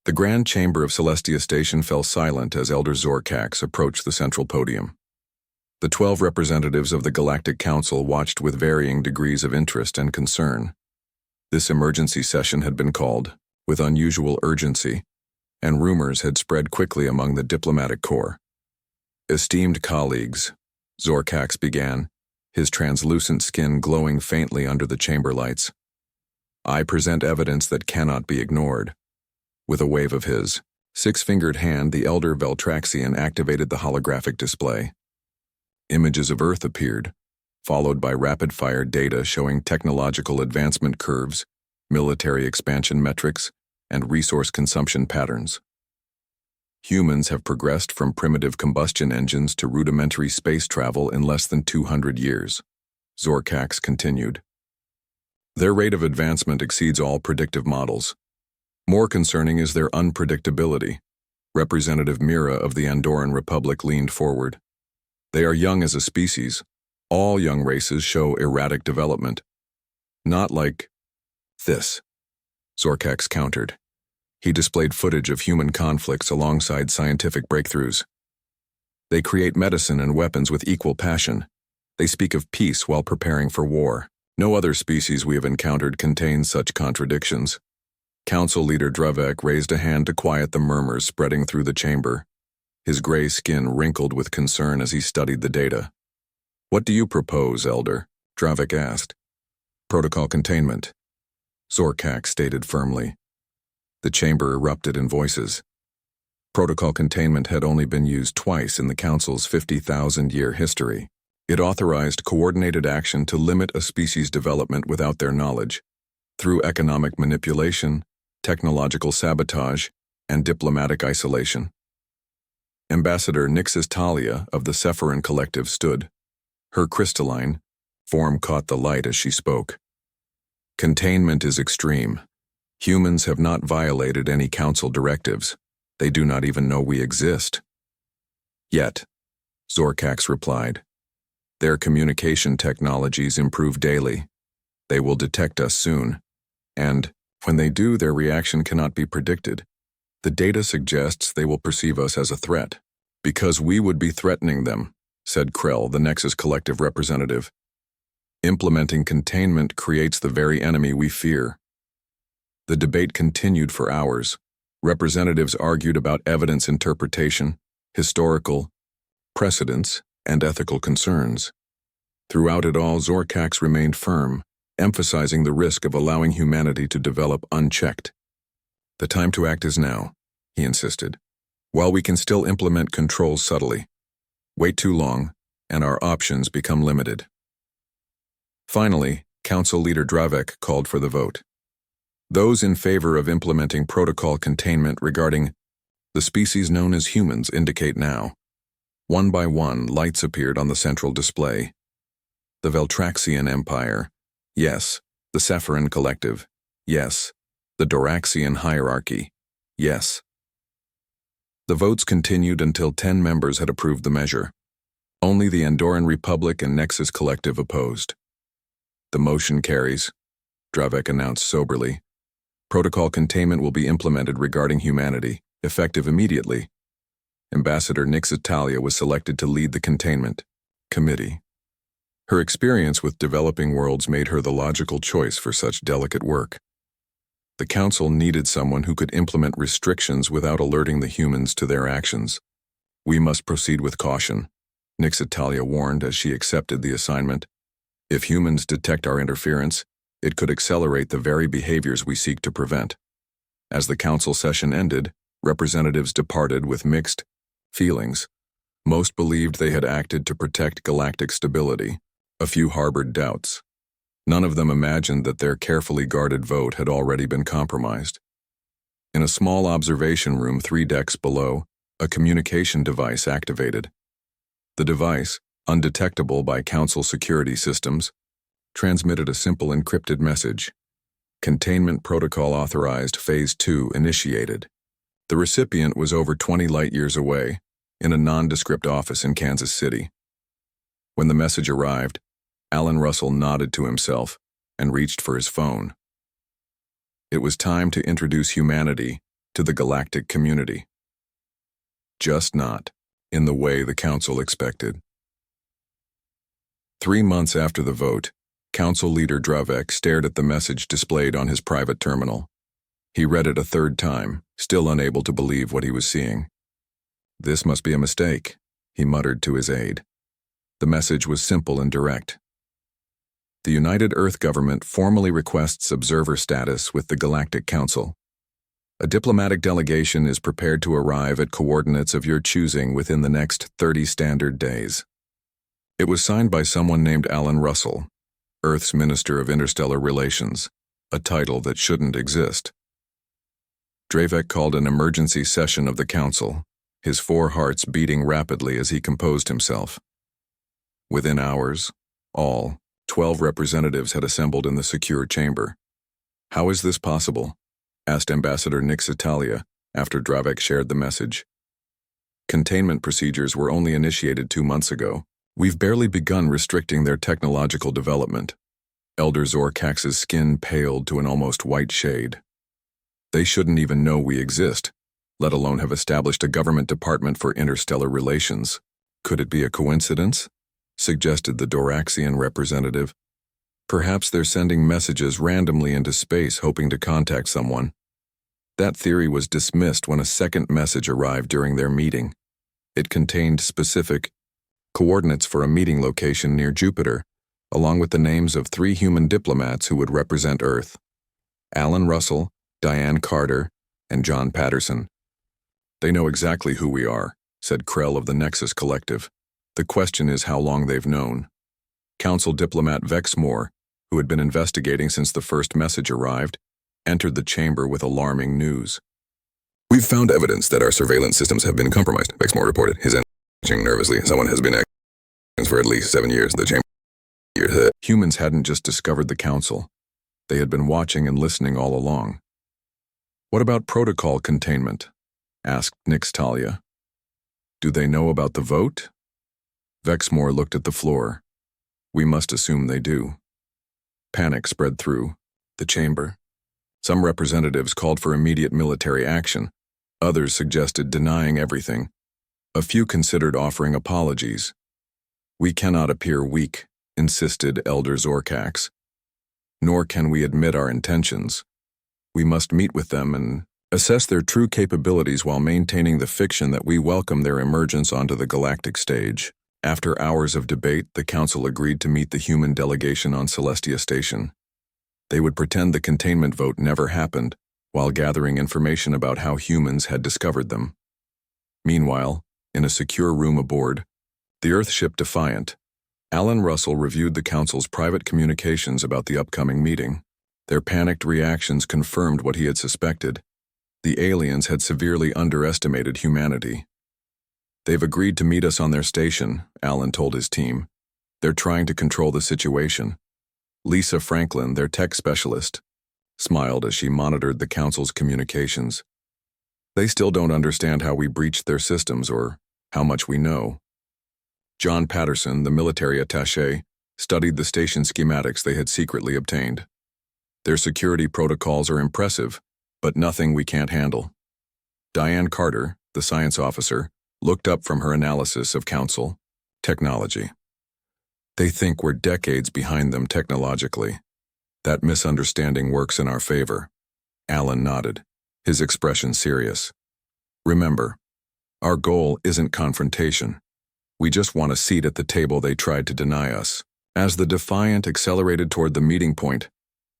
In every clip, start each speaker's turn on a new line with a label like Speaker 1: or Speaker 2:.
Speaker 1: The grand chamber of Celestia Station fell silent as Elder Zorkax approached the central podium. The 12 representatives of the Galactic Council watched with varying degrees of interest and concern. This emergency session had been called with unusual urgency, and rumors had spread quickly among the diplomatic corps. Esteemed colleagues, Zorkax began, his translucent skin glowing faintly under the chamber lights. I present evidence that cannot be ignored. With a wave of his six-fingered hand, the Elder Veltraxian activated the holographic display. Images of Earth appeared, followed by rapid-fire data showing technological advancement curves, military expansion metrics, and resource consumption patterns. Humans have progressed from primitive combustion engines to rudimentary space travel in less than 200 years, Zorkax continued. Their rate of advancement exceeds all predictive models. More concerning is their unpredictability. Representative Mira of the Andorran Republic leaned forward. They are young as a species. All young races show erratic development. Not like this, Zorkax countered. He displayed footage of human conflicts alongside scientific breakthroughs. They create medicine and weapons with equal passion. They speak of peace while preparing for war. No other species we have encountered contains such contradictions. Council leader Druvek raised a hand to quiet the murmurs spreading through the chamber. His gray skin wrinkled with concern as he studied the data. What do you propose, Elder? Druvek asked. Protocol containment, Zorkax stated firmly. The chamber erupted in voices. Protocol containment had only been used twice in the Council's 50,000-year history. It authorized coordinated action to limit a species' development without their knowledge, through economic manipulation, technological sabotage, and diplomatic isolation. Ambassador Nixis Talia of the Sephiran Collective stood. Her crystalline form caught the light as she spoke. Containment is extreme. Humans have not violated any Council directives. They do not even know we exist. Yet, Zorkax replied, their communication technologies improve daily. They will detect us soon. And, when they do, their reaction cannot be predicted. The data suggests they will perceive us as a threat. Because we would be threatening them, said Krell, the Nexus Collective representative. Implementing containment creates the very enemy we fear. The debate continued for hours. Representatives argued about evidence interpretation, historical precedents, and ethical concerns. Throughout it all, Zorkax remained firm, emphasizing the risk of allowing humanity to develop unchecked. The time to act is now, he insisted. While we can still implement controls subtly, wait too long, and our options become limited. Finally, Council Leader Druvek called for the vote. Those in favor of implementing protocol containment regarding the species known as humans indicate now. One by one, lights appeared on the central display. The Veltraxian Empire, yes. The Sephiran Collective, yes. The Doraxian Hierarchy, yes. The votes continued until 10 members had approved the measure. Only the Andorran Republic and Nexus Collective opposed. The motion carries, Druvek announced soberly. Protocol containment will be implemented regarding humanity, effective immediately. Ambassador Nixis Talia was selected to lead the containment committee. Her experience with developing worlds made her the logical choice for such delicate work. The Council needed someone who could implement restrictions without alerting the humans to their actions. We must proceed with caution, Nixis Talia warned as she accepted the assignment. If humans detect our interference, it could accelerate the very behaviors we seek to prevent. As the Council session ended, representatives departed with mixed feelings. Most believed they had acted to protect galactic stability. A few harbored doubts. None of them imagined that their carefully guarded vote had already been compromised. In a small observation room 3 decks below, a communication device activated. The device, undetectable by Council security systems, transmitted a simple encrypted message. Containment protocol authorized, Phase 2 initiated. The recipient was over 20 light-years away, in a nondescript office in Kansas City. When the message arrived, Alan Russell nodded to himself and reached for his phone. It was time to introduce humanity to the galactic community. Just not in the way the Council expected. 3 months after the vote, Council leader Dravek stared at the message displayed on his private terminal. He read it a third time, still unable to believe what he was seeing. "This must be a mistake," he muttered to his aide. The message was simple and direct. "The United Earth government formally requests observer status with the Galactic Council. A diplomatic delegation is prepared to arrive at coordinates of your choosing within the next 30 standard days." It was signed by someone named Alan Russell, Earth's Minister of Interstellar Relations, a title that shouldn't exist. Dravek called an emergency session of the Council, his 4 hearts beating rapidly as he composed himself. Within hours, all 12 representatives had assembled in the secure chamber. "How is this possible?" asked Ambassador Nix Italia after Dravek shared the message. "Containment procedures were only initiated 2 months ago. We've barely begun restricting their technological development." Elder Zorkax's skin paled to an almost white shade. "They shouldn't even know we exist, let alone have established a government department for interstellar relations. Could it be a coincidence?" suggested the Doraxian representative. "Perhaps they're sending messages randomly into space hoping to contact someone." That theory was dismissed when a second message arrived during their meeting. It contained specific coordinates for a meeting location near Jupiter, along with the names of 3 human diplomats who would represent Earth: Alan Russell, Diane Carter, and John Patterson. "They know exactly who we are," said Krell of the Nexus Collective. "The question is how long they've known." Council diplomat Vexmore, who had been investigating since the first message arrived, entered the chamber with alarming news. "We've found evidence that our surveillance systems have been compromised," Vexmore reported, his hand twitching nervously. "Someone has been acting for at least 7 years. The chamber..." Humans hadn't just discovered the Council. They had been watching and listening all along. "What about protocol containment?" asked Nix Talia. "Do they know about the vote?" Vexmore looked at the floor. "We must assume they do." Panic spread through the chamber. Some representatives called for immediate military action. Others suggested denying everything. A few considered offering apologies. "We cannot appear weak," insisted Elder Zorkax. "Nor can we admit our intentions. We must meet with them and assess their true capabilities while maintaining the fiction that we welcome their emergence onto the galactic stage." After hours of debate, the Council agreed to meet the human delegation on Celestia Station. They would pretend the containment vote never happened, while gathering information about how humans had discovered them. Meanwhile, in a secure room aboard the Earthship Defiant, Alan Russell reviewed the Council's private communications about the upcoming meeting. Their panicked reactions confirmed what he had suspected. The aliens had severely underestimated humanity. "They've agreed to meet us on their station," Alan told his team. "They're trying to control the situation." Lisa Franklin, their tech specialist, smiled as she monitored the Council's communications. "They still don't understand how we breached their systems or how much we know." John Patterson, the military attaché, studied the station schematics they had secretly obtained. "Their security protocols are impressive, but nothing we can't handle." Diane Carter, the science officer, looked up from her analysis of Council technology. "They think we're decades behind them technologically. That misunderstanding works in our favor." Alan nodded, his expression serious. "Remember, our goal isn't confrontation. We just want a seat at the table they tried to deny us." As the Defiant accelerated toward the meeting point,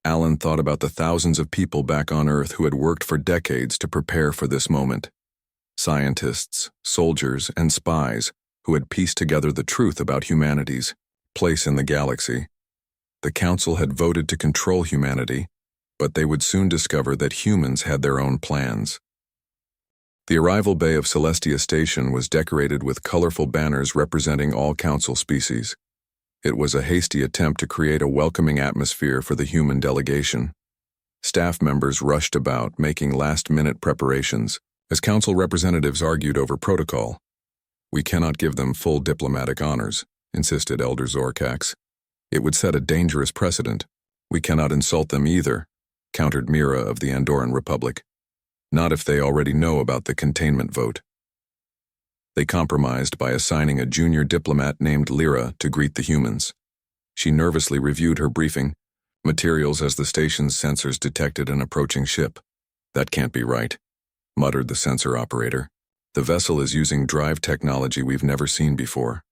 Speaker 1: Alan thought about the thousands of people back on Earth who had worked for decades to prepare for this moment. Scientists, soldiers, and spies who had pieced together the truth about humanity's place in the galaxy. The Council had voted to control humanity, but they would soon discover that humans had their own plans. The arrival bay of Celestia Station was decorated with colorful banners representing all Council species. It was a hasty attempt to create a welcoming atmosphere for the human delegation. Staff members rushed about, making last-minute preparations, as Council representatives argued over protocol. "We cannot give them full diplomatic honors," insisted Elder Zorkax. "It would set a dangerous precedent." "We cannot insult them either," countered Mira of the Andorran Republic. Not if they already know about the containment vote. They compromised by assigning a junior diplomat named Lyra to greet the humans. She nervously reviewed her briefing materials as the station's sensors detected an approaching ship. "That can't be right," muttered the sensor operator. "The vessel is using drive technology we've never seen before."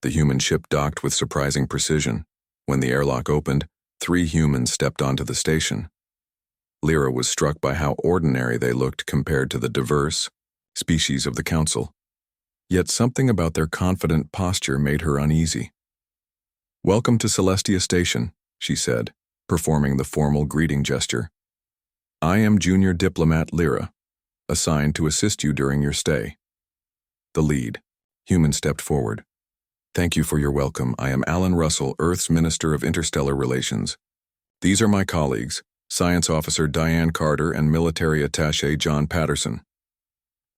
Speaker 1: The human ship docked with surprising precision. When the airlock opened, 3 humans stepped onto the station. Lyra was struck by how ordinary they looked compared to the diverse species of the Council. Yet something about their confident posture made her uneasy. "Welcome to Celestia Station," she said, performing the formal greeting gesture. "I am Junior Diplomat Lyra, assigned to assist you during your stay." The lead human stepped forward. "Thank you for your welcome. I am Alan Russell, Earth's Minister of Interstellar Relations. These are my colleagues, Science Officer Diane Carter and Military Attaché John Patterson."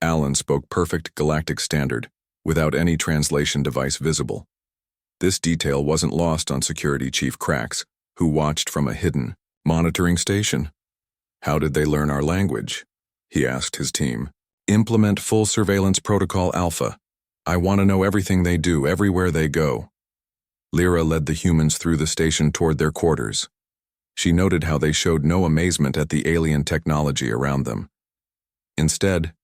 Speaker 1: Alan spoke perfect galactic standard, without any translation device visible. This detail wasn't lost on Security Chief Krax, who watched from a hidden, monitoring station. "How did they learn our language?" he asked his team. "Implement full surveillance protocol Alpha. I want to know everything they do, everywhere they go." Lyra led the humans through the station toward their quarters. She noted how they showed no amazement at the alien technology around them. Instead,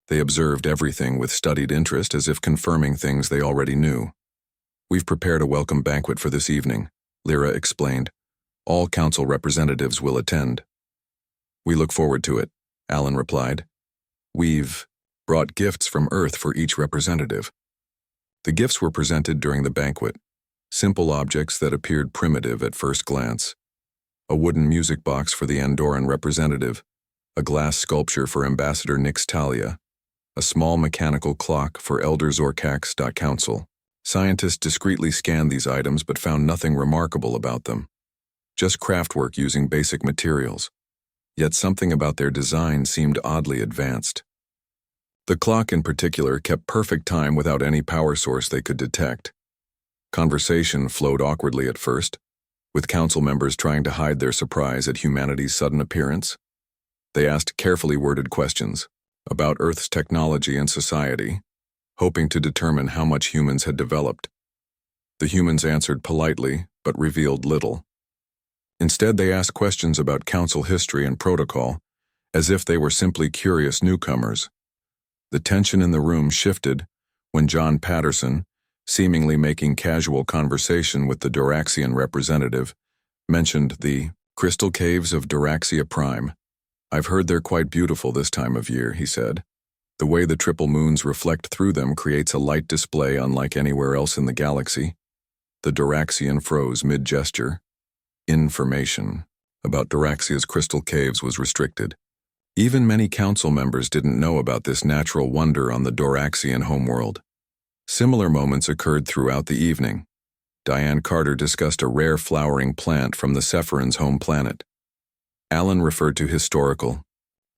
Speaker 1: they observed everything with studied interest, as if confirming things they already knew. "We've prepared a welcome banquet for this evening," Lyra explained. "All council representatives will attend." "We look forward to it," Alan replied. "We've brought gifts from Earth for each representative." The gifts were presented during the banquet, simple objects that appeared primitive at first glance. A wooden music box for the Andorran representative, a glass sculpture for Ambassador Nix Talia, a small mechanical clock for Elder Zorkax. Council. Scientists discreetly scanned these items but found nothing remarkable about them. Just craftwork using basic materials. Yet something about their design seemed oddly advanced. The clock in particular kept perfect time without any power source they could detect. Conversation flowed awkwardly at first, with council members trying to hide their surprise at humanity's sudden appearance. They asked carefully worded questions about Earth's technology and society, hoping to determine how much humans had developed. The humans answered politely, but revealed little. Instead, they asked questions about council history and protocol, as if they were simply curious newcomers. The tension in the room shifted when John Patterson, seemingly making casual conversation with the Doraxian representative, mentioned the crystal caves of Doraxia Prime. "I've heard they're quite beautiful this time of year," he said. "The way the triple moons reflect through them creates a light display unlike anywhere else in the galaxy." The Doraxian froze mid-gesture. Information about Doraxia's crystal caves was restricted. Even many council members didn't know about this natural wonder on the Doraxian homeworld. Similar moments occurred throughout the evening. Diane Carter discussed a rare flowering plant from the Sephiron's home planet. Alan referred to historical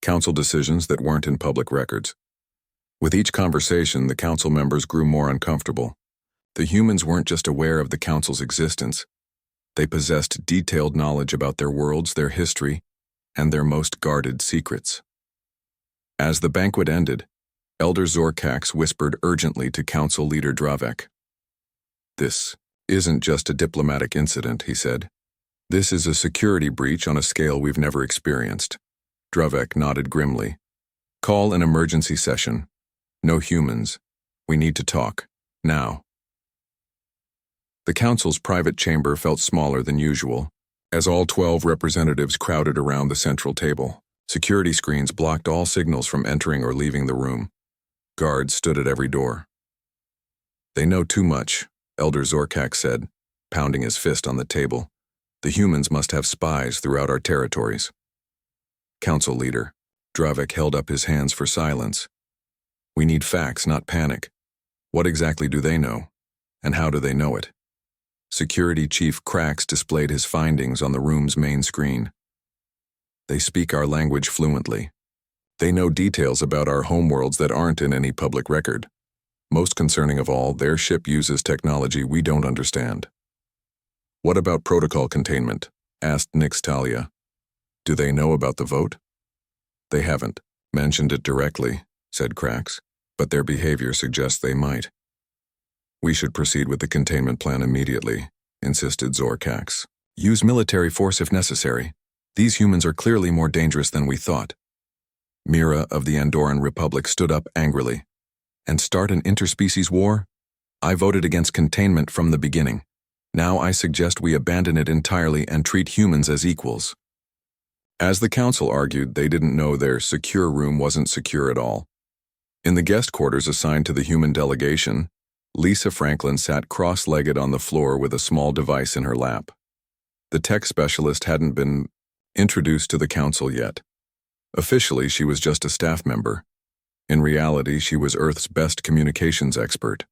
Speaker 1: council decisions that weren't in public records. With each conversation, the council members grew more uncomfortable. The humans weren't just aware of the council's existence. They possessed detailed knowledge about their worlds, their history, and their most guarded secrets. As the banquet ended, Elder Zorkax whispered urgently to Council Leader Dravek. "This isn't just a diplomatic incident," he said. "This is a security breach on a scale we've never experienced." Dravek nodded grimly. "Call an emergency session. No humans. We need to talk. Now." The council's private chamber felt smaller than usual, as all 12 representatives crowded around the central table. Security screens blocked all signals from entering or leaving the room. Guards stood at every door. "They know too much," Elder Zorkax said, pounding his fist on the table. "The humans must have spies throughout our territories." "Council Leader," Dravek held up his hands for silence. "We need facts, not panic. What exactly do they know? And how do they know it?" Security Chief Krax displayed his findings on the room's main screen. "They speak our language fluently. They know details about our homeworlds that aren't in any public record. Most concerning of all, their ship uses technology we don't understand." "What about protocol containment?" asked Nix Talia. "Do they know about the vote?" They haven't mentioned it directly, said Krax, but their behavior suggests they might. We should proceed with the containment plan immediately, insisted Zorkax. Use military force if necessary. These humans are clearly more dangerous than we thought. Mira of the Andorran Republic stood up angrily. And start an interspecies war? I voted against containment from the beginning. Now I suggest we abandon it entirely and treat humans as equals. As the council argued, they didn't know their secure room wasn't secure at all. In the guest quarters assigned to the human delegation, Lisa Franklin sat cross-legged on the floor with a small device in her lap. The tech specialist hadn't been introduced to the council yet. Officially, she was just a staff member. In reality, she was Earth's best communications expert.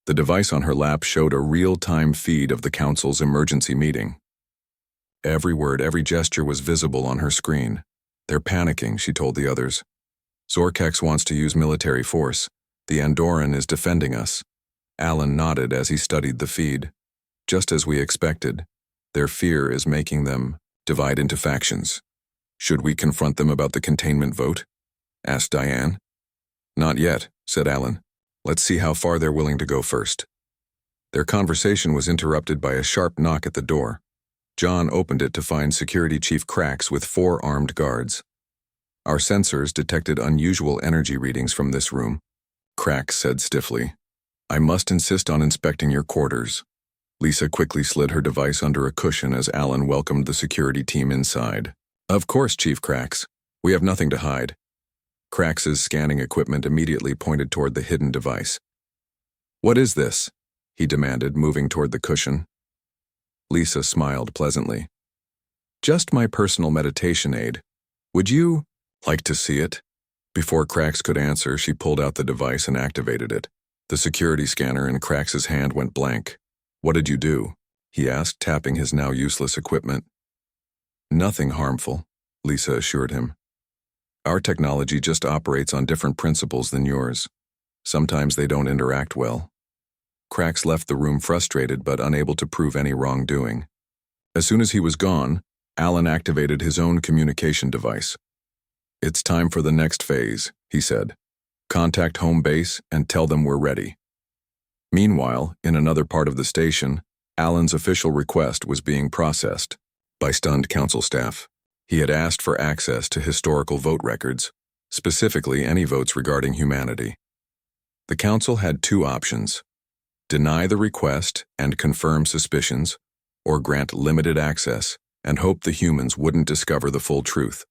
Speaker 1: The device on her lap showed a real-time feed of the council's emergency meeting. Every word, every gesture was visible on her screen. They're panicking, she told the others. Zorkax wants to use military force. The Andorran is defending us. Alan nodded as he studied the feed. Just as we expected, their fear is making them divide into factions. Should we confront them about the containment vote? Asked Diane. Not yet, said Alan. Let's see how far they're willing to go first. Their conversation was interrupted by a sharp knock at the door. John opened it to find Security Chief Krax with 4 armed guards. Our sensors detected unusual energy readings from this room, Krax said stiffly. I must insist on inspecting your quarters. Lisa quickly slid her device under a cushion as Alan welcomed the security team inside. Of course, Chief Krax. We have nothing to hide. Krax's scanning equipment immediately pointed toward the hidden device. What is this? He demanded, moving toward the cushion. Lisa smiled pleasantly. Just my personal meditation aid. Would you like to see it? Before Krax could answer, she pulled out the device and activated it. The security scanner in Krax's hand went blank. What did you do? He asked, tapping his now useless equipment. Nothing harmful, Lisa assured him. Our technology just operates on different principles than yours. Sometimes they don't interact well. Krax left the room frustrated but unable to prove any wrongdoing. As soon as he was gone, Alan activated his own communication device. It's time for the next phase, he said. Contact home base and tell them we're ready. Meanwhile, in another part of the station, Alan's official request was being processed by stunned council staff. He had asked for access to historical vote records, specifically any votes regarding humanity. The council had 2 options: deny the request and confirm suspicions, or grant limited access and hope the humans wouldn't discover the full truth.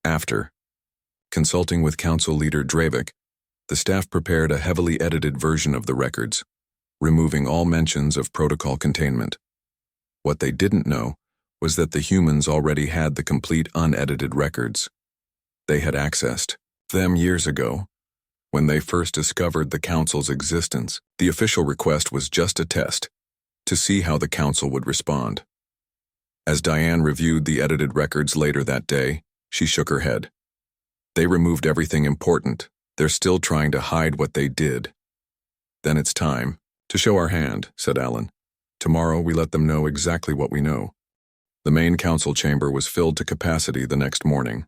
Speaker 1: After consulting with council leader Dravik, the staff prepared a heavily edited version of the records, removing all mentions of protocol containment. What they didn't know was that the humans already had the complete unedited records. They had accessed them years ago. When they first discovered the council's existence, the official request was just a test to see how the council would respond. As Diane reviewed the edited records later that day, she shook her head. They removed everything important. They're still trying to hide what they did. Then it's time to show our hand, said Alan. Tomorrow we let them know exactly what we know. The main council chamber was filled to capacity the next morning.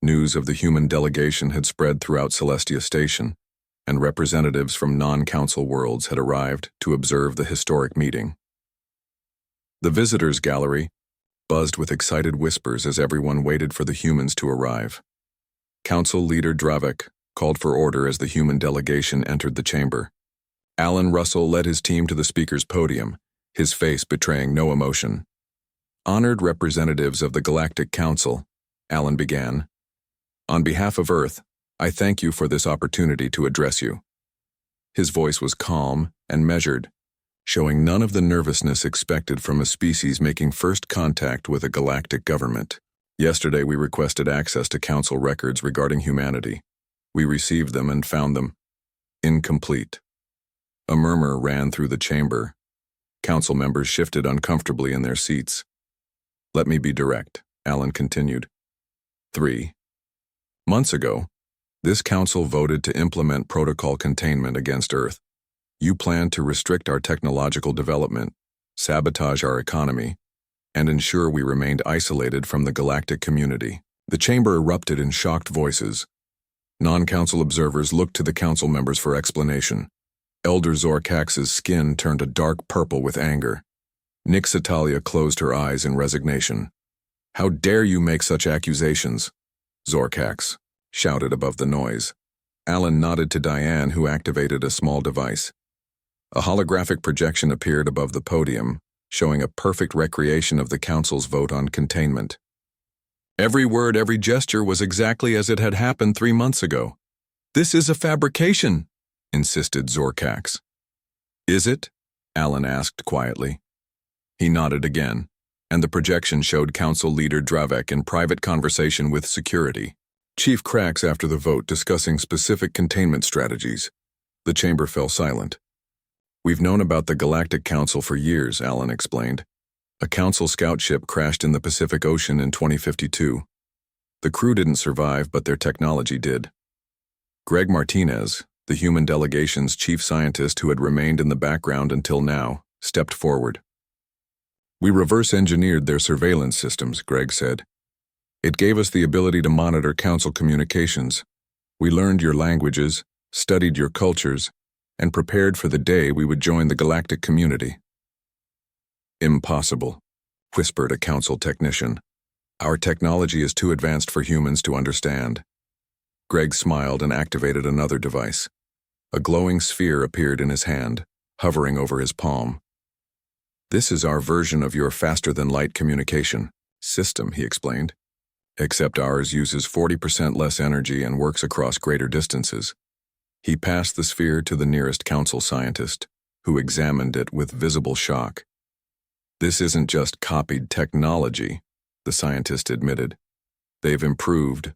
Speaker 1: News of the human delegation had spread throughout Celestia Station, and representatives from non-council worlds had arrived to observe the historic meeting. The visitors' gallery buzzed with excited whispers as everyone waited for the humans to arrive. Council leader Dravik called for order as the human delegation entered the chamber. Alan Russell led his team to the speaker's podium, his face betraying no emotion. Honored representatives of the Galactic Council, Alan began. On behalf of Earth, I thank you for this opportunity to address you. His voice was calm and measured, showing none of the nervousness expected from a species making first contact with a galactic government. Yesterday we requested access to council records regarding humanity. We received them and found them incomplete. A murmur ran through the chamber. Council members shifted uncomfortably in their seats. Let me be direct, Alan continued. 3 months ago, this council voted to implement protocol containment against Earth. You plan to restrict our technological development, sabotage our economy, and ensure we remained isolated from the galactic community. The chamber erupted in shocked voices. Non-council observers looked to the council members for explanation. Elder Zorkax's skin turned a dark purple with anger. Nix Italia closed her eyes in resignation. "How dare you make such accusations?" Zorkax shouted above the noise. Alan nodded to Diane, who activated a small device. A holographic projection appeared above the podium, showing a perfect recreation of the council's vote on containment. Every word, every gesture was exactly as it had happened 3 months ago. "This is a fabrication," insisted Zorkax. "Is it?" Alan asked quietly. He nodded again, and the projection showed Council Leader Dravek in private conversation with security. Chief Krax after the vote discussing specific containment strategies. The chamber fell silent. "We've known about the Galactic Council for years," Alan explained. "A council scout ship crashed in the Pacific Ocean in 2052. The crew didn't survive, but their technology did." Greg Martinez, the human delegation's chief scientist who had remained in the background until now, stepped forward. "We reverse-engineered their surveillance systems," Greg said. "It gave us the ability to monitor council communications. We learned your languages, studied your cultures, and prepared for the day we would join the galactic community." "Impossible," whispered a council technician. "Our technology is too advanced for humans to understand." Greg smiled and activated another device. A glowing sphere appeared in his hand, hovering over his palm. "This is our version of your faster-than-light communication system," he explained. "Except ours uses 40% less energy and works across greater distances." He passed the sphere to the nearest council scientist, who examined it with visible shock. "This isn't just copied technology," the scientist admitted. "They've improved."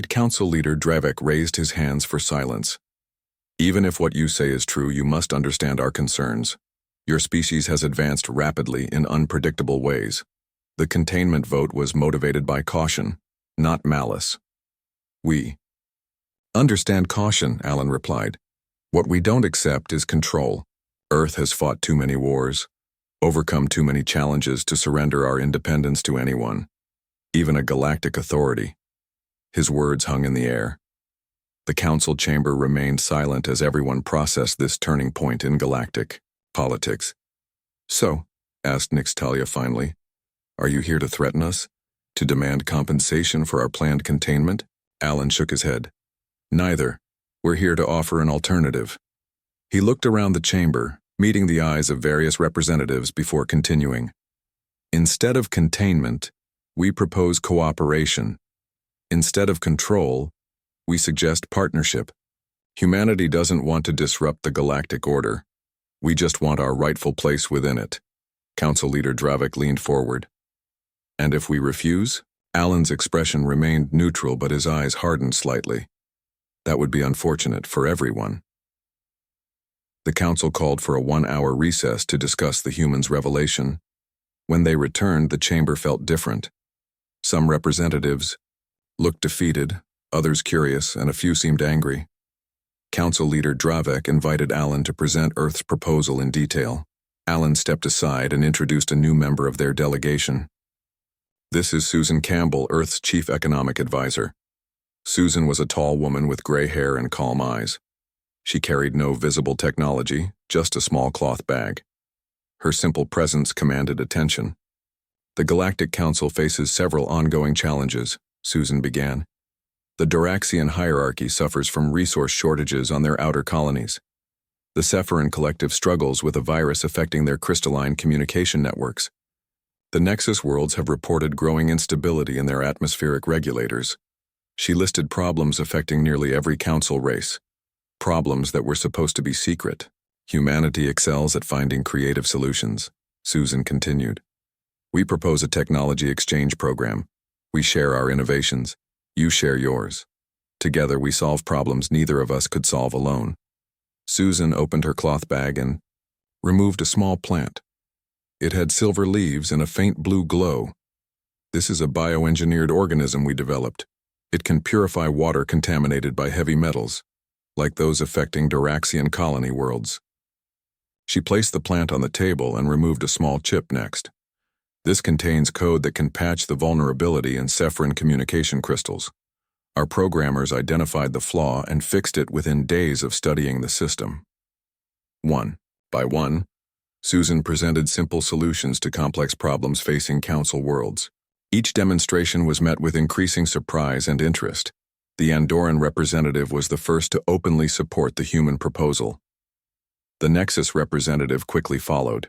Speaker 1: Council Leader Dravek raised his hands for silence. "Even if what you say is true, you must understand our concerns. Your species has advanced rapidly in unpredictable ways. The containment vote was motivated by caution, not malice." "We understand caution," Alan replied. "What we don't accept is control. Earth has fought too many wars, overcome too many challenges to surrender our independence to anyone, even a galactic authority." His words hung in the air. The council chamber remained silent as everyone processed this turning point in galactic politics. "So," asked Nixtalia finally, "are you here to threaten us? To demand compensation for our planned containment?" Alan shook his head. "Neither. We're here to offer an alternative." He looked around the chamber, meeting the eyes of various representatives before continuing. "Instead of containment, we propose cooperation. Instead of control, we suggest partnership. Humanity doesn't want to disrupt the galactic order. We just want our rightful place within it." Council Leader Dravek leaned forward. "And if we refuse?" Alan's expression remained neutral, but his eyes hardened slightly. "That would be unfortunate for everyone." The council called for a 1-hour recess to discuss the humans' revelation. When they returned, the chamber felt different. Some representatives looked defeated, others curious, and a few seemed angry. Council Leader Dravek invited Alan to present Earth's proposal in detail. Alan stepped aside and introduced a new member of their delegation. "This is Susan Campbell, Earth's Chief Economic Advisor." Susan was a tall woman with gray hair and calm eyes. She carried no visible technology, just a small cloth bag. Her simple presence commanded attention. "The Galactic Council faces several ongoing challenges," Susan began. "The Doraxian hierarchy suffers from resource shortages on their outer colonies. The Sephiran Collective struggles with a virus affecting their crystalline communication networks. The Nexus worlds have reported growing instability in their atmospheric regulators." She listed problems affecting nearly every council race. Problems that were supposed to be secret. "Humanity excels at finding creative solutions," Susan continued. "We propose a technology exchange program. We share our innovations. You share yours. Together we solve problems neither of us could solve alone." Susan opened her cloth bag and removed a small plant. It had silver leaves and a faint blue glow. "This is a bioengineered organism we developed. It can purify water contaminated by heavy metals, like those affecting Doraxian colony worlds." She placed the plant on the table and removed a small chip next. This contains code that can patch the vulnerability in Cephren communication crystals. Our programmers identified the flaw and fixed it within days of studying the system. One by one, Susan presented simple solutions to complex problems facing Council worlds. Each demonstration was met with increasing surprise and interest. The Andorran representative was the first to openly support the human proposal. The Nexus representative quickly followed.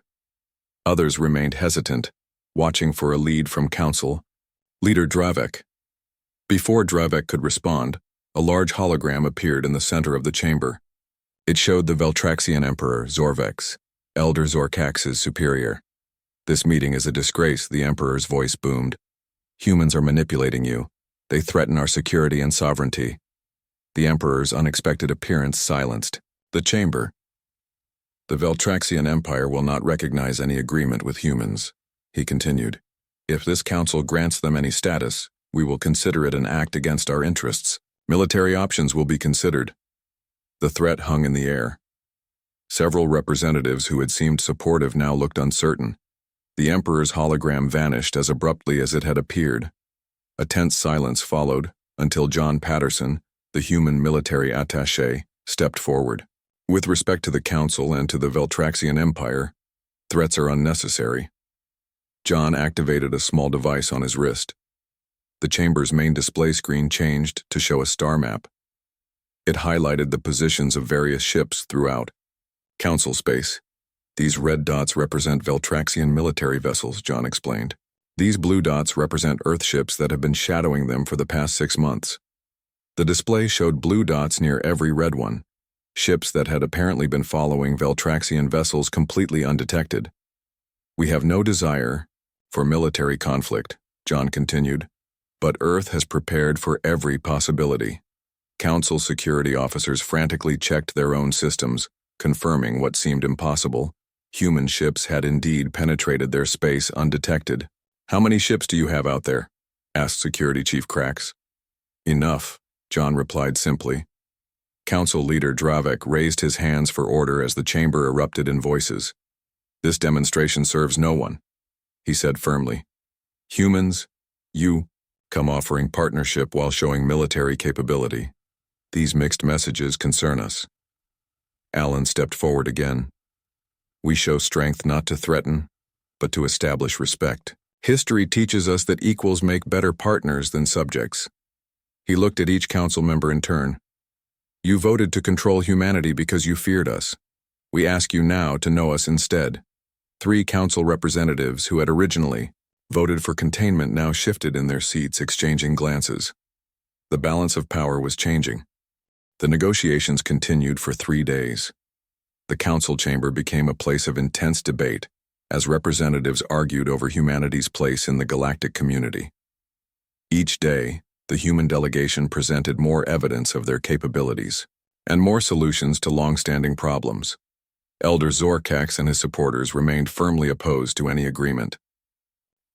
Speaker 1: Others remained hesitant, watching for a lead from Council Leader Dravek. Before Dravek could respond, a large hologram appeared in the center of the chamber. It showed the Veltraxian Emperor, Zorvex, Elder Zorkax's superior. "This meeting is a disgrace," the Emperor's voice boomed. "Humans are manipulating you. They threaten our security and sovereignty." The Emperor's unexpected appearance silenced the chamber. "The Veltraxian Empire will not recognize any agreement with humans," he continued. "If this council grants them any status, we will consider it an act against our interests. Military options will be considered." The threat hung in the air. Several representatives who had seemed supportive now looked uncertain. The Emperor's hologram vanished as abruptly as it had appeared. A tense silence followed until John Patterson, the human military attaché, stepped forward. "With respect to the Council and to the Veltraxian Empire, threats are unnecessary." John activated a small device on his wrist. The chamber's main display screen changed to show a star map. It highlighted the positions of various ships throughout Council space. "These red dots represent Veltraxian military vessels," John explained. "These blue dots represent Earth ships that have been shadowing them for the past 6 months." The display showed blue dots near every red one, ships that had apparently been following Veltraxian vessels completely undetected. "We have no desire for military conflict," John continued, "but Earth has prepared for every possibility." Council security officers frantically checked their own systems, confirming what seemed impossible. Human ships had indeed penetrated their space undetected. "How many ships do you have out there?" asked Security Chief Krax. "Enough," John replied simply. Council Leader Dravek raised his hands for order as the chamber erupted in voices. "This demonstration serves no one," he said firmly. "Humans, you, come offering partnership while showing military capability. These mixed messages concern us." Alan stepped forward again. "We show strength not to threaten, but to establish respect. History teaches us that equals make better partners than subjects." He looked at each council member in turn. "You voted to control humanity because you feared us. We ask you now to know us instead." 3 council representatives who had originally voted for containment now shifted in their seats, exchanging glances. The balance of power was changing. The negotiations continued for 3 days. The council chamber became a place of intense debate as representatives argued over humanity's place in the galactic community. Each day, the human delegation presented more evidence of their capabilities and more solutions to long-standing problems. Elder Zorkax and his supporters remained firmly opposed to any agreement.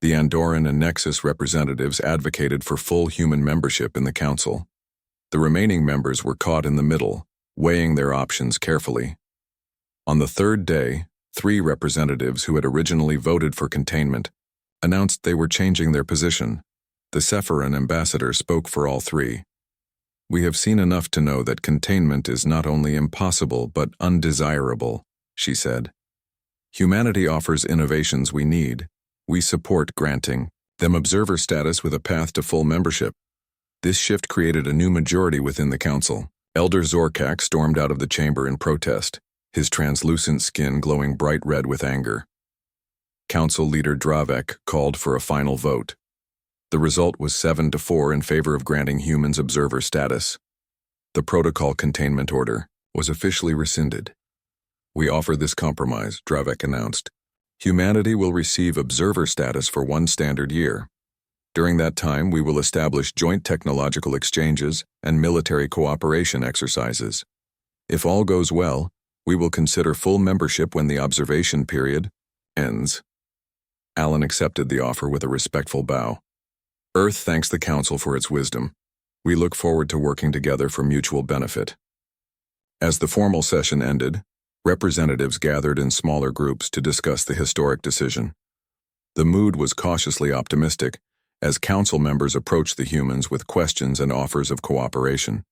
Speaker 1: The Andorran and Nexus representatives advocated for full human membership in the council. The remaining members were caught in the middle, weighing their options carefully. On the 3rd day, 3 representatives who had originally voted for containment announced they were changing their position. The Cephren ambassador spoke for all 3. "We have seen enough to know that containment is not only impossible but undesirable," she said. "Humanity offers innovations we need. We support granting them observer status with a path to full membership." This shift created a new majority within the council. Elder Zorkax stormed out of the chamber in protest, his translucent skin glowing bright red with anger. Council Leader Dravek called for a final vote. The result was 7-4 in favor of granting humans observer status. The protocol containment order was officially rescinded. "We offer this compromise," Dravek announced. "Humanity will receive observer status for 1 standard year. During that time, we will establish joint technological exchanges and military cooperation exercises. If all goes well, we will consider full membership when the observation period ends." Alan accepted the offer with a respectful bow. "Earth thanks the Council for its wisdom. We look forward to working together for mutual benefit." As the formal session ended, representatives gathered in smaller groups to discuss the historic decision. The mood was cautiously optimistic as council members approached the humans with questions and offers of cooperation.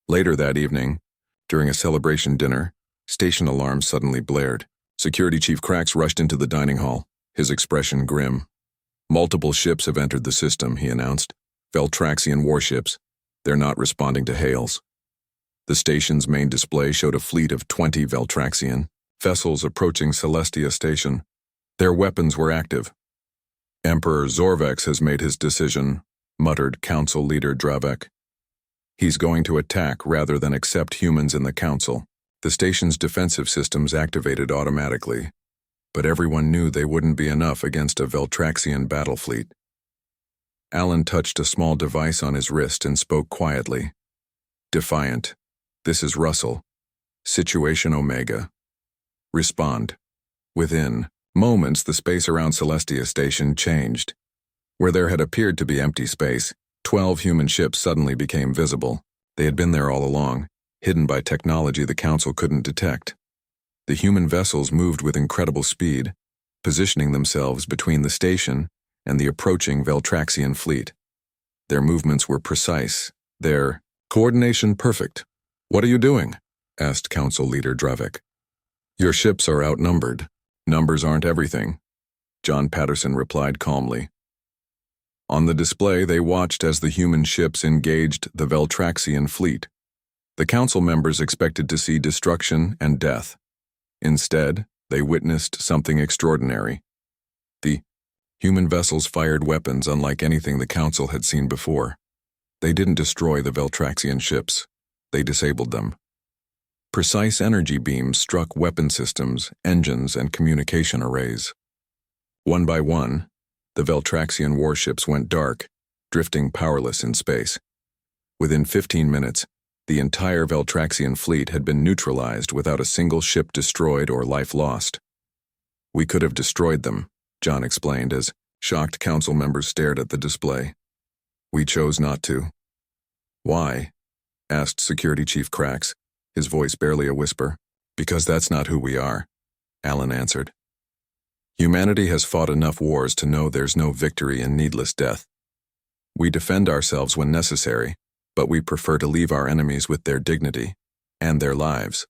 Speaker 1: Later that evening, during a celebration dinner, station alarms suddenly blared. Security Chief Krax rushed into the dining hall, his expression grim. "Multiple ships have entered the system," he announced. "Veltraxian warships. They're not responding to hails." The station's main display showed a fleet of 20 Veltraxian vessels approaching Celestia Station. Their weapons were active. "Emperor Zorvex has made his decision," muttered Council Leader Dravek. "He's going to attack rather than accept humans in the Council." The station's defensive systems activated automatically, but everyone knew they wouldn't be enough against a Veltraxian battle fleet. Alan touched a small device on his wrist and spoke quietly. "Defiant. This is Russell. Situation Omega. Respond." Within moments, the space around Celestia Station changed. Where there had appeared to be empty space, 12 human ships suddenly became visible. They had been there all along, hidden by technology the Council couldn't detect. The human vessels moved with incredible speed, positioning themselves between the station and the approaching Veltraxian fleet. Their movements were precise, their coordination perfect. "What are you doing?" asked Council Leader Dravek. "Your ships are outnumbered. Numbers aren't everything," John Patterson replied calmly. On the display, they watched as the human ships engaged the Veltraxian fleet. The Council members expected to see destruction and death. Instead, they witnessed something extraordinary. The human vessels fired weapons unlike anything the Council had seen before. They didn't destroy the Veltraxian ships. They disabled them. Precise energy beams struck weapon systems, engines, and communication arrays. One by one, the Veltraxian warships went dark, drifting powerless in space. Within 15 minutes, the entire Veltraxian fleet had been neutralized without a single ship destroyed or life lost. "We could have destroyed them," John explained as shocked Council members stared at the display. "We chose not to." "Why?" asked Security Chief Krax, his voice barely a whisper. "Because that's not who we are," Alan answered. "Humanity has fought enough wars to know there's no victory in needless death. We defend ourselves when necessary, but we prefer to leave our enemies with their dignity and their lives."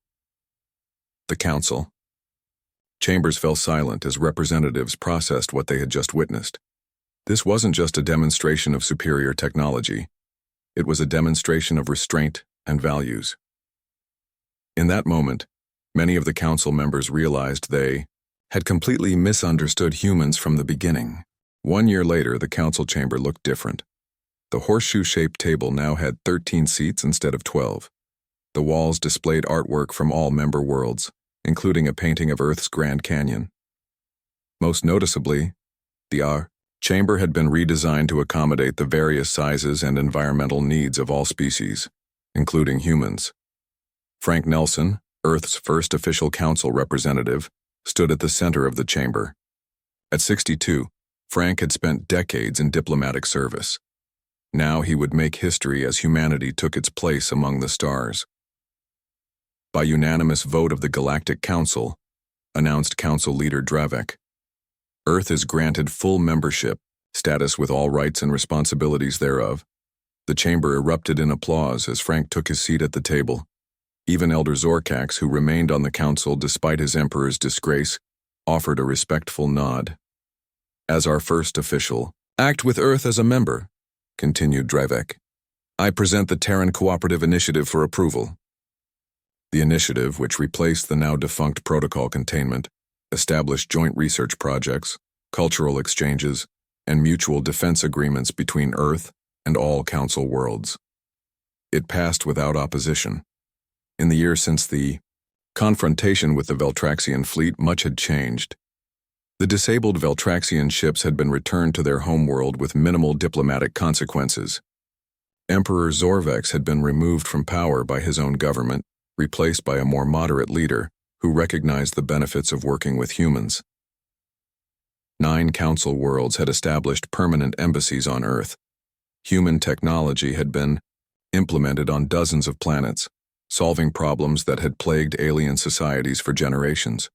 Speaker 1: The Council. Chambers fell silent as representatives processed what they had just witnessed. This wasn't just a demonstration of superior technology. It was a demonstration of restraint and values. In that moment, many of the Council members realized they had completely misunderstood humans from the beginning. 1 year later, the Council chamber looked different. The horseshoe-shaped table now had 13 seats instead of 12. The walls displayed artwork from all member worlds, including a painting of Earth's Grand Canyon. Most noticeably, the chamber had been redesigned to accommodate the various sizes and environmental needs of all species, including humans. Frank Nelson, Earth's first official Council representative, stood at the center of the chamber. At 62, Frank had spent decades in diplomatic service. Now he would make history as humanity took its place among the stars. By unanimous vote of the Galactic Council, announced Council Leader Dravek, Earth is granted full membership status with all rights and responsibilities thereof. The chamber erupted in applause as Frank took his seat at the table. Even Elder Zorkax, who remained on the Council despite his Emperor's disgrace, offered a respectful nod. "As our first official act with Earth as a member," continued Dravek, "I present the Terran Cooperative Initiative for approval." The initiative, which replaced the now-defunct Protocol Containment, established joint research projects, cultural exchanges, and mutual defense agreements between Earth and all Council worlds. It passed without opposition. In the year since the confrontation with the Veltraxian fleet, much had changed. The disabled Veltraxian ships had been returned to their homeworld with minimal diplomatic consequences. Emperor Zorvex had been removed from power by his own government, replaced by a more moderate leader who recognized the benefits of working with humans. 9 Council worlds had established permanent embassies on Earth. Human technology had been implemented on dozens of planets, solving problems that had plagued alien societies for generations.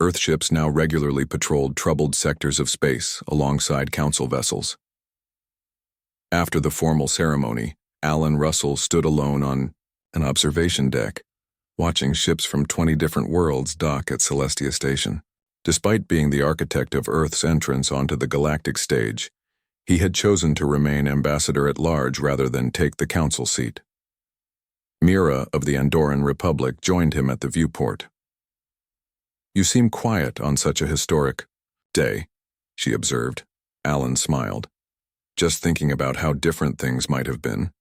Speaker 1: Earthships now regularly patrolled troubled sectors of space alongside Council vessels. After the formal ceremony, Alan Russell stood alone on an observation deck, watching ships from 20 different worlds dock at Celestia Station. Despite being the architect of Earth's entrance onto the galactic stage, he had chosen to remain ambassador-at-large rather than take the council seat. Mira of the Andorran Republic joined him at the viewport. "You seem quiet on such a historic day," she observed. Alan smiled. "Just thinking about how different things might have been."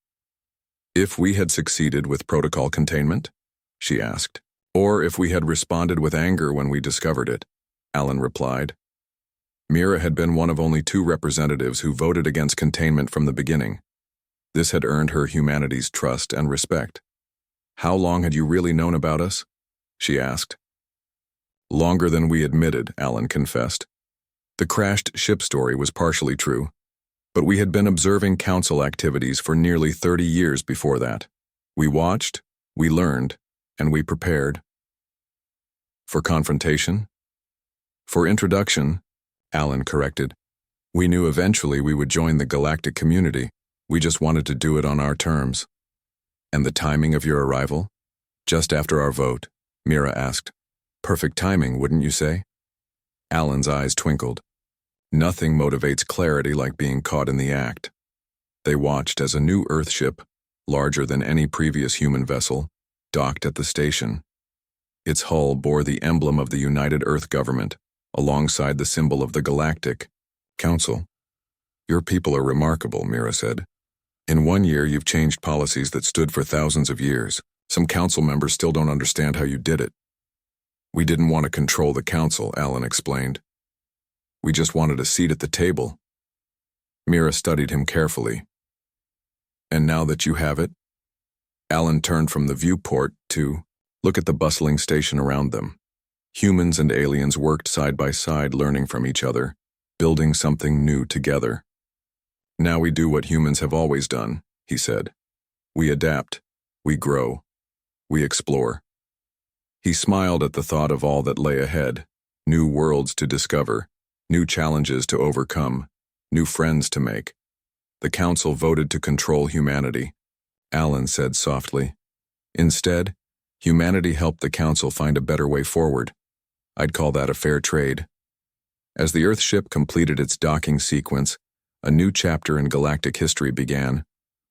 Speaker 1: "If we had succeeded with protocol containment?" she asked. "Or if we had responded with anger when we discovered it?" Alan replied. Mira had been one of only 2 representatives who voted against containment from the beginning. This had earned her humanity's trust and respect. "How long had you really known about us?" she asked. "Longer than we admitted," Alan confessed. The crashed ship story was partially true, but we had been observing council activities for nearly 30 years before that. We watched, we learned, and we prepared. For confrontation? For introduction, Alan corrected. We knew eventually we would join the galactic community. We just wanted to do it on our terms. "And the timing of your arrival?" "Just after our vote," Mira asked. "Perfect timing, wouldn't you say?" Alan's eyes twinkled. Nothing motivates clarity like being caught in the act. They watched as a new Earthship, larger than any previous human vessel, docked at the station. Its hull bore the emblem of the United Earth Government, alongside the symbol of the Galactic Council. "Your people are remarkable," Mira said. "In 1 year you've changed policies that stood for thousands of years. Some council members still don't understand how you did it." "We didn't want to control the council," Alan explained. "We just wanted a seat at the table." Mira studied him carefully. "And now that you have it?" Alan turned from the viewport to look at the bustling station around them. Humans and aliens worked side by side, learning from each other, building something new together. "Now we do what humans have always done," he said. "We adapt, we grow, we explore." He smiled at the thought of all that lay ahead, new worlds to discover, new challenges to overcome, new friends to make. The council voted to control humanity, Alan said softly. Instead, humanity helped the council find a better way forward. I'd call that a fair trade. As the Earthship completed its docking sequence, a new chapter in galactic history began,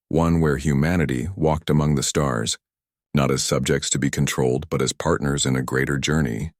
Speaker 1: one where humanity walked among the stars, not as subjects to be controlled, but as partners in a greater journey.